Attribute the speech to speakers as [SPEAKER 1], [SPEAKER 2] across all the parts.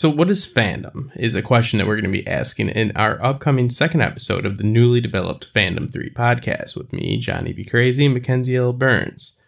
[SPEAKER 1] So what is fandom is a question that we're going to be asking in our upcoming second episode of the newly developed Fandom 3 podcast with me, Johnny B Crazy Mackenzie Burns.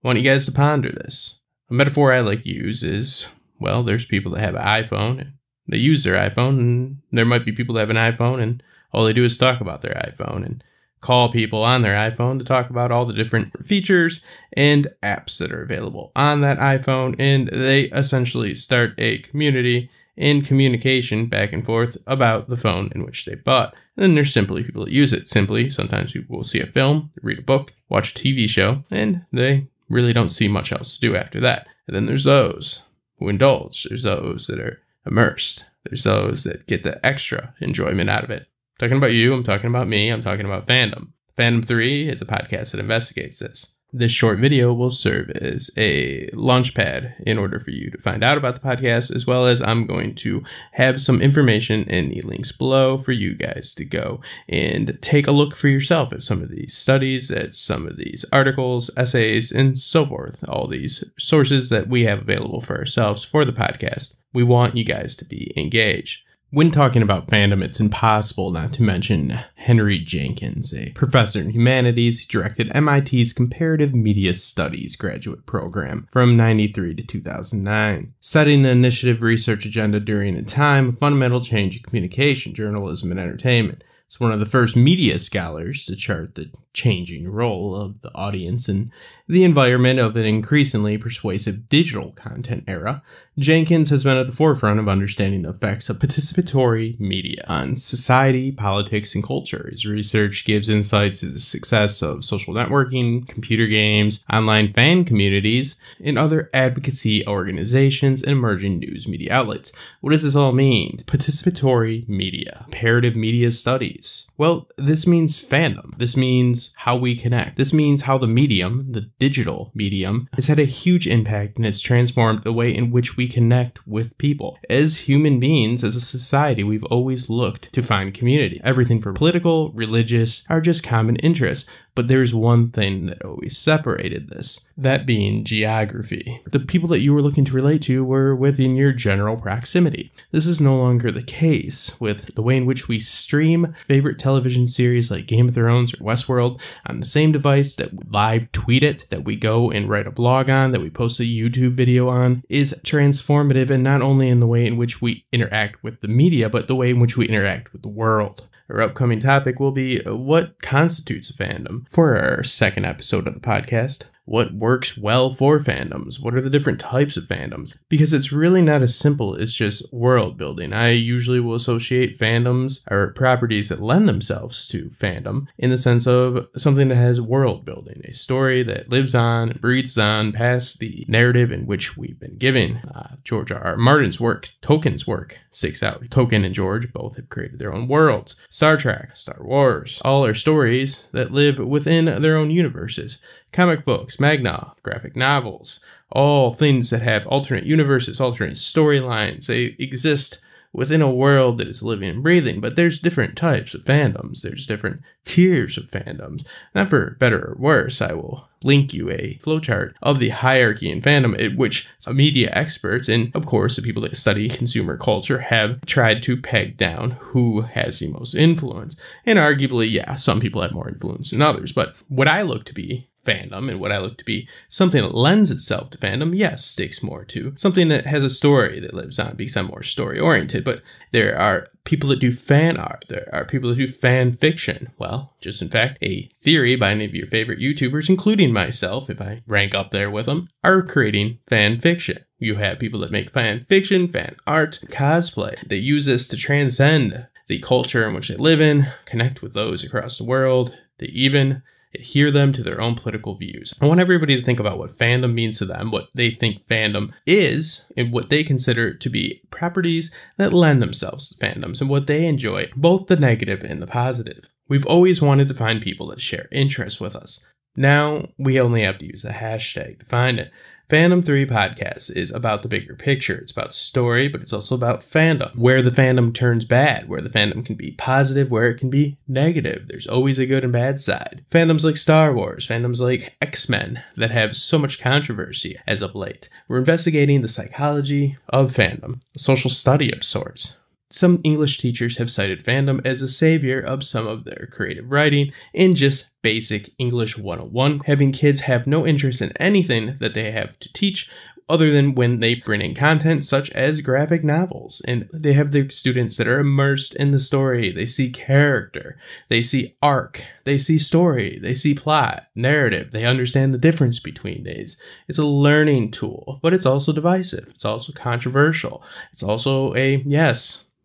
[SPEAKER 1] I want you guys to ponder this. A metaphor I like to use is, well, there's people that have an iPhone and they use their iPhone, and there might be people that have an iPhone and all they do is talk about their iPhone and call people on their iPhone to talk about all the different features and apps that are available on that iPhone, and they essentially start a community in communication back and forth about the phone in which they bought. And then there's simply people that use it. Simply, sometimes people will see a film, read a book, watch a TV show, and they really don't see much else to do after that. And then there's those who indulge. There's those that are immersed. There's those that get the extra enjoyment out of it. I'm talking about you, I'm talking about me, I'm talking about fandom. Fandom 3 is a podcast that investigates this. This short video will serve as a launchpad in order for you to find out about the podcast, as well as I'm going to have some information in the links below for you guys to go and take a look for yourself at some of these studies, at some of these articles, essays, and so forth. All these sources that we have available for ourselves for the podcast. We want you guys to be engaged. When talking about fandom, it's impossible not to mention Henry Jenkins, a professor in humanities. He directed MIT's Comparative Media Studies graduate program from 1993 to 2009, setting the initiative research agenda during a time of fundamental change in communication, journalism, and entertainment. It's one of the first media scholars to chart the changing role of the audience in the environment of an increasingly persuasive digital content era. Jenkins has been at the forefront of understanding the effects of participatory media on society, politics, and culture. His research gives insights into the success of social networking, computer games, online fan communities, and other advocacy organizations and emerging news media outlets. What does this all mean? Participatory media, comparative media studies. Well, this means fandom. This means how we connect. This means how the medium, the digital medium, has had a huge impact and has transformed the way in which we connect with people. As human beings, as a society, we've always looked to find community. Everything from political, religious, or just common interests. But there's one thing that always separated this, that being geography. The people that you were looking to relate to were within your general proximity. This is no longer the case with the way in which we stream favorite television series like Game of Thrones or Westworld on the same device, that we live tweet it, that we go and write a blog on, that we post a YouTube video on, is transformative, and not only in the way in which we interact with the media, but the way in which we interact with the world. Our upcoming topic will be what constitutes a fandom. For our second episode of the podcast, what works well for fandoms? What are the different types of fandoms? Because it's really not as simple as just world building. I usually will associate fandoms or properties that lend themselves to fandom in the sense of something that has world building, a story that lives on and breathes on past the narrative in which we've been given. George R. R. Martin's work, Tolkien's work, sticks out. Tolkien and George both have created their own worlds. Star Trek, Star Wars, all are stories that live within their own universes. Comic books, manga, graphic novels, all things that have alternate universes, alternate storylines. They exist within a world that is living and breathing, but there's different types of fandoms. There's different tiers of fandoms. Not for better or worse, I will link you a flowchart of the hierarchy in fandom, in which media experts and, of course, the people that study consumer culture have tried to peg down who has the most influence. And arguably, yeah, some people have more influence than others, but what I look to be fandom and what I look to be something that lends itself to fandom, yes, sticks more to something that has a story that lives on, because I'm more story oriented. But there are people that do fan art, there are people that do fan fiction. Well, just in fact, a theory by any of your favorite YouTubers, including myself, if I rank up there with them, are creating fan fiction. You have people that make fan fiction, fan art, cosplay. They use this to transcend the culture in which they live in, connect with those across the world. They even adhere them to their own political views. I want everybody to think about what fandom means to them, what they think fandom is, and what they consider to be properties that lend themselves to fandoms, and what they enjoy, both the negative and the positive. We've always wanted to find people that share interests with us. Now, we only have to use a hashtag to find it. Fandom 3 podcast is about the bigger picture. It's about story, but it's also about fandom. Where the fandom turns bad, where the fandom can be positive, where it can be negative. There's always a good and bad side. Fandoms like Star Wars, fandoms like X-Men that have so much controversy as of late. We're investigating the psychology of fandom, a social study of sorts. Some English teachers have cited fandom as a savior of some of their creative writing in just basic English 101, having kids have no interest in anything that they have to teach other than when they bring in content such as graphic novels. And they have the students that are immersed in the story. They see character, they see arc, they see story, they see plot, narrative. They understand the difference between these. It's a learning tool, but it's also divisive. It's also controversial. It's also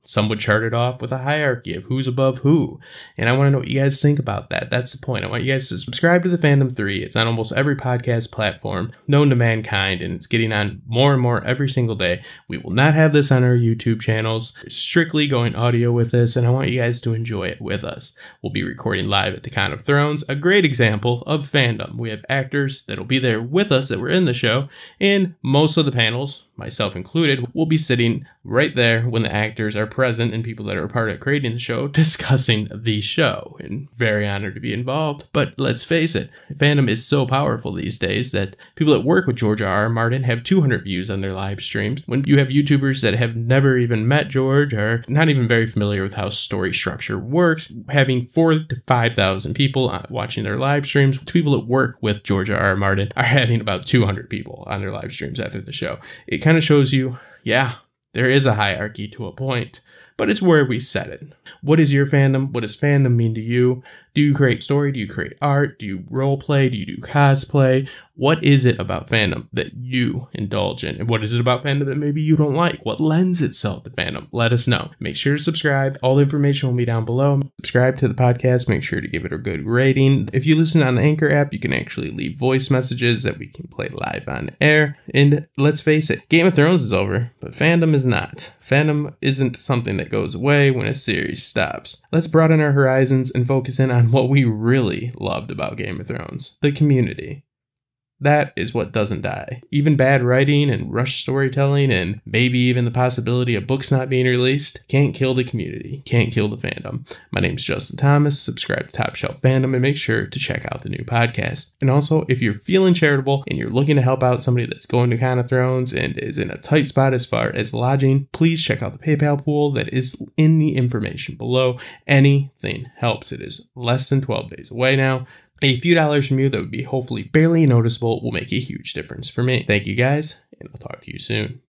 [SPEAKER 1] some would chart it off with a hierarchy of who's above who. And I want to know what you guys think about that. That's the point. I want you guys to subscribe to the Fandom 3. It's on almost every podcast platform known to mankind, and it's getting on more and more every single day. We will not have this on our YouTube channels. We're strictly going audio with this, and I want you guys to enjoy it with us. We'll be recording live at the Con of Thrones, a great example of fandom. We have actors that'll be there with us that were in the show, and most of the panels, myself included, will be sitting right there when the actors are present and people that are a part of creating the show discussing the show. And very honored to be involved. But let's face it, fandom is so powerful these days that people that work with George R.R. Martin have 200 views on their live streams. When you have YouTubers that have never even met George or not even very familiar with how story structure works, having 4,000 to 5,000 people watching their live streams, people that work with George R.R. Martin are having about 200 people on their live streams after the show. It kind of shows you, there is a hierarchy to a point, but it's where we set it. What is your fandom? What does fandom mean to you? Do you create story? Do you create art? Do you role play? Do you do cosplay? What is it about fandom that you indulge in? And what is it about fandom that maybe you don't like? What lends itself to fandom? Let us know. Make sure to subscribe. All the information will be down below. Subscribe to the podcast. Make sure to give it a good rating. If you listen on the Anchor app, you can actually leave voice messages that we can play live on air. And let's face it, Game of Thrones is over, but fandom is not. Fandom isn't something that goes away when a series stops. Let's broaden our horizons and focus in on what we really loved about Game of Thrones, the community. That is what doesn't die. Even bad writing and rushed storytelling and maybe even the possibility of books not being released can't kill the community, can't kill the fandom. My name's Justin Thomas. Subscribe to TopShelf Fandom and make sure to check out the new podcast. And also, if you're feeling charitable and you're looking to help out somebody that's going to Con of Thrones and is in a tight spot as far as lodging, please check out the PayPal pool that is in the information below. Anything helps. It is less than 12 days away now. A few dollars from you that would be hopefully barely noticeable will make a huge difference for me. Thank you guys, and I'll talk to you soon.